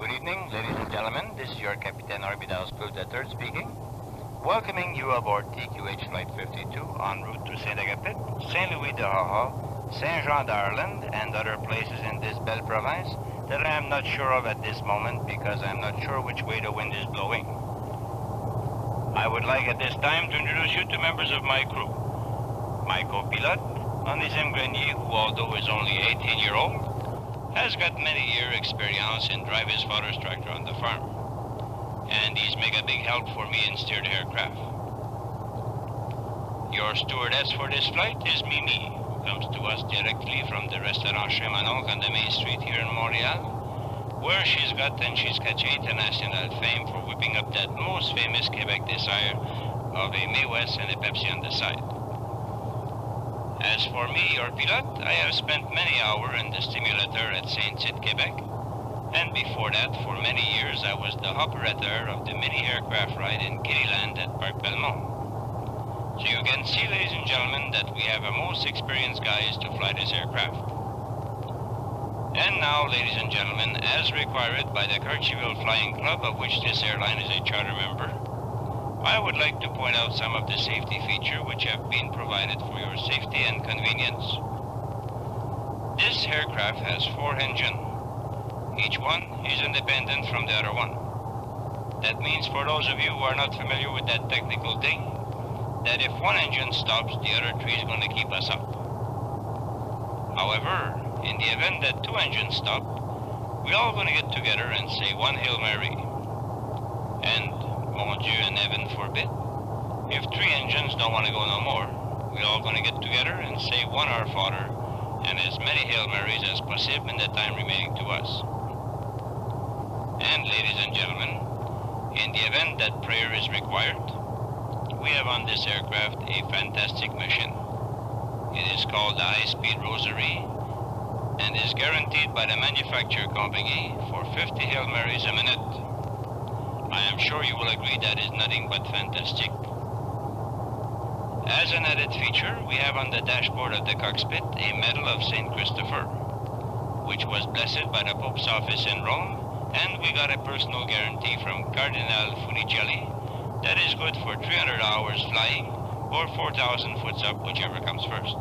Good evening, ladies and gentlemen. This is your Captain Orbidaus Blue III speaking, welcoming you aboard TQH Flight 52 en route to Saint-Agapit, Saint-Louis de Haha, Saint-Jean d'Ireland, and other places in this belle province that I am not sure of at this moment because I am not sure which way the wind is blowing. I would like at this time to introduce you to members of my crew. My co-pilot, Onésime Grenier, who although is only 18-year-old, has got many year experience in drive his father's tractor on the farm. And he's make a big help for me in steer the aircraft. Your stewardess for this flight is Mimi, who comes to us directly from the Restaurant Chez Manon on the Main Street here in Montreal, where she's got and she's catch international fame for whipping up that most famous Quebec desire of a May West and a Pepsi on the side. As for me, your pilot, I have spent many hours in the stimulator at Saint-Tite, Quebec, and before that, for many years, I was the operator of the mini aircraft ride in Kittyland at Parc Belmont. So you can see, ladies and gentlemen, that we have a most experienced guys to fly this aircraft. And now, ladies and gentlemen, as required by the Courchevel Flying Club, of which this airline is a charter member, I would like to point out some of the safety features which have been provided for your safety and convenience. This aircraft has 4 engines. Each one is independent from the other one. That means for those of you who are not familiar with that technical thing, that if one engine stops, the other 3 is going to keep us up. However, in the event that 2 engines stop, we're all going to get together and say one Hail Mary. And Mon Dieu and heaven forbid, if 3 engines don't want to go no more, we're all going to get together and say one Our Father and as many Hail Marys as possible in the time remaining to us. And ladies and gentlemen, in the event that prayer is required, we have on this aircraft a fantastic machine. It is called the High-Speed Rosary and is guaranteed by the manufacturer company for 50 Hail Marys a minute. I am sure you will agree that is nothing but fantastic. As an added feature, we have on the dashboard of the cockpit a medal of St. Christopher, which was blessed by the Pope's office in Rome, and we got a personal guarantee from Cardinal Funicelli that is good for 300 hours flying or 4,000 foot up, whichever comes first.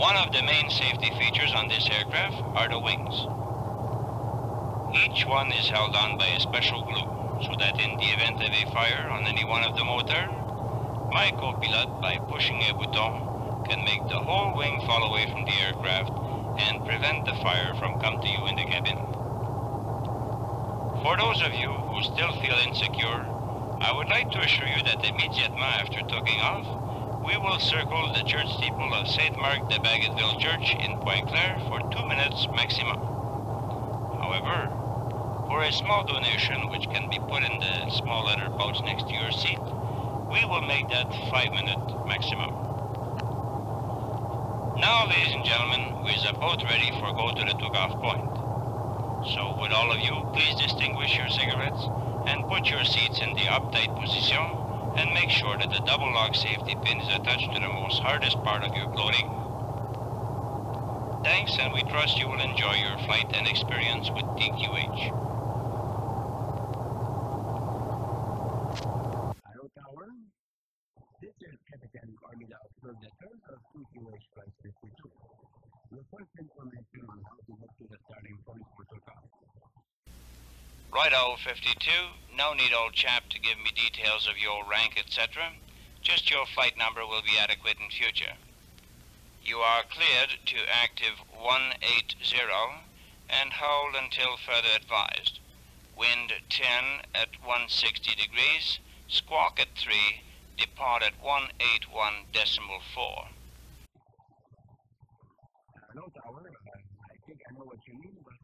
One of the main safety features on this aircraft are the wings. Each one is held on by a special glue, so that in the event of a fire on any one of the motor, my co-pilot, by pushing a button, can make the whole wing fall away from the aircraft and prevent the fire from come to you in the cabin. For those of you who still feel insecure, I would like to assure you that immediately after taking off, we will circle the church steeple of Saint Mark de Bagotville Church in Pointe-Claire for 2 minutes maximum. However, for a small donation which can be put in the small letter pouch next to your seat, we will make that 5-minute maximum. Now, ladies and gentlemen, we are both ready for go to the takeoff point. So with all of you, please distinguish your cigarettes and put your seats in the uptight position and make sure that the double lock safety pin is attached to the most hardest part of your clothing. Thanks, and we trust you will enjoy your flight and experience with TQH. Hello Tower, this is Captain Orbidaus Blue III of TQH Flight 52. Request information on how to get to the starting point for takeoff. Right, old 52, no need, old chap, to give me details of your rank, etc. Just your flight number will be adequate in future. You are cleared to active 180 and hold until further advised. Wind 10 at 160 degrees, squawk at 3, depart at 181.4. Hello Tower, I think I know what you mean, but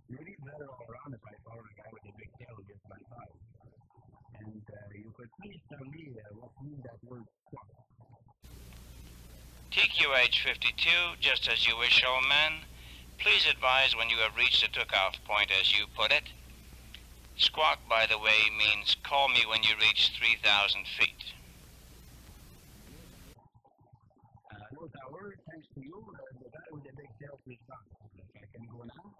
maybe better all around if I follow a guy with a big tail just by 5. And you could please tell me what means that word squawk. TQH 52, just as you wish, old man. Please advise when you have reached the takeoff point, as you put it. Squawk, by the way, means call me when you reach 3,000 feet. Hello Tower, thanks to you, the guy with the big tail, please stop. I can go now.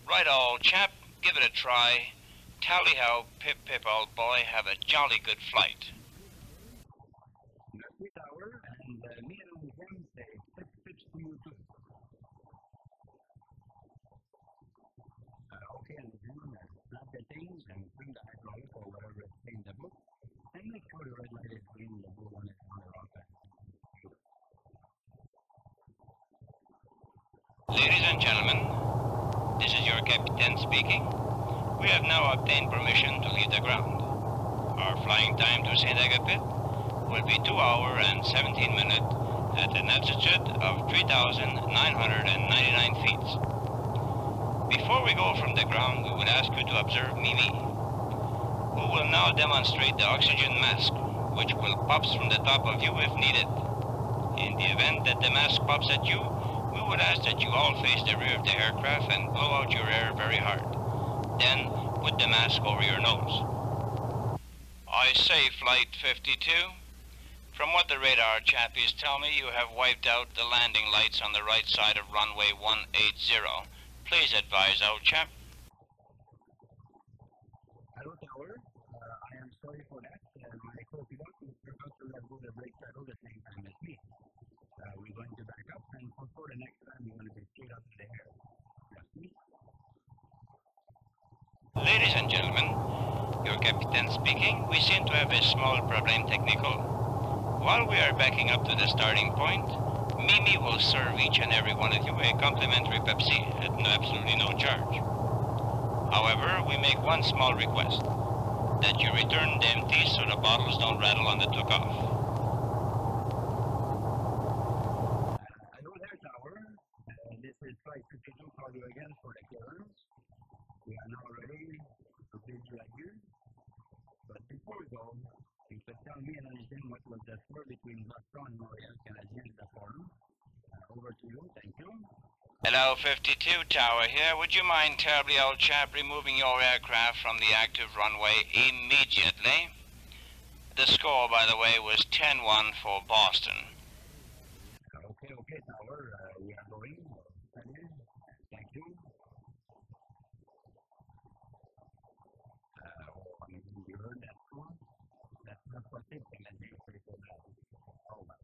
Right, old chap, give it a try. Tally ho, Pip Pip, old boy, have a jolly good flight. Merci, Tower, and me and him say pitch to you too. Okay, and then snap the things and bring the hydraulic or whatever it's in the book, and make sure the red light is green, the blue one is on the wrong side. Ladies and gentlemen, this is your captain speaking. We have now obtained permission to leave the ground. Our flying time to St. Agapit will be 2 hours and 17 minutes at an altitude of 3,999 feet. Before we go from the ground, we would ask you to observe Mimi, who will now demonstrate the oxygen mask, which will pop from the top of you if needed. In the event that the mask pops at you, we would ask that you all face the rear of the aircraft and blow out your air very hard. Then, put the mask over your nose. I say, Flight 52, from what the radar chappies tell me, you have wiped out the landing lights on the right side of runway 180. Please advise, old chap. Hello, Tower. I am sorry for that. My co-pilot forgot to let go the brake pedal the same time as me. We're going to back up, and for the next time, we're going to be straight up in the air. Merci. Ladies and gentlemen, your captain speaking. We seem to have a small problem technical. While we are backing up to the starting point, Mimi will serve each and every one of you a complimentary Pepsi at absolutely no charge. However, we make one small request, that you return the empties so the bottles don't rattle on the takeoff. Hello there, Tower. This is Flight 52 call you again for the clearance. We are now ready to bid you adieu. But before we go, you could tell me and anything what was the score between Boston and Montreal Canadiens at the forum. Over to you, thank you. Hello, 52 Tower here. Would you mind, terribly old chap, removing your aircraft from the active runway immediately? The score, by the way, was 10-1 for Boston. Okay, Tower. We are going. Thank you. You heard that score? That's not what it can do for that. Oh, well.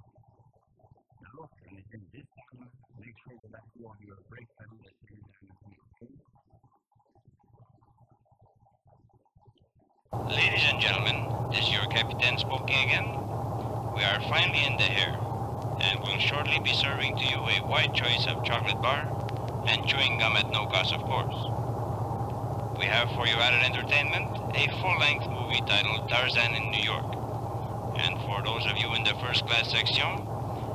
Now, anything this time, make sure to let go of your brake pedal at the same time as me, okay? Ladies and gentlemen, this is your captain speaking again. We are finally in the air, and will shortly be serving to you a wide choice of chocolate bar and chewing gum at no cost, of course. We have for your added entertainment a full-length movie titled Tarzan in New York. And for those of you in the first class section,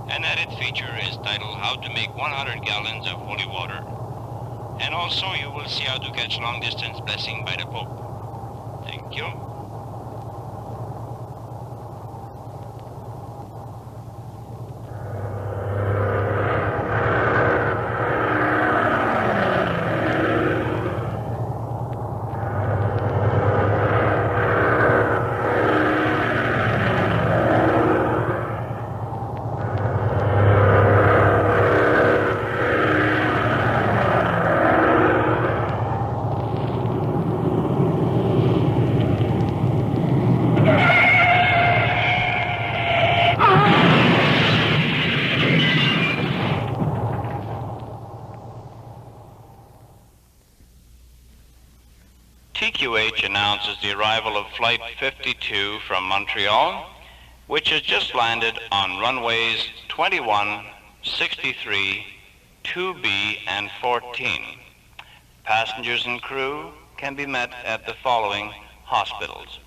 an added feature is titled How to Make 100 Gallons of Holy Water. And also you will see how to catch long-distance blessing by the Pope. Thank you. TQH announces the arrival of Flight 52 from Montreal, which has just landed on runways 21, 63, 2B, and 14. Passengers and crew can be met at the following hospitals: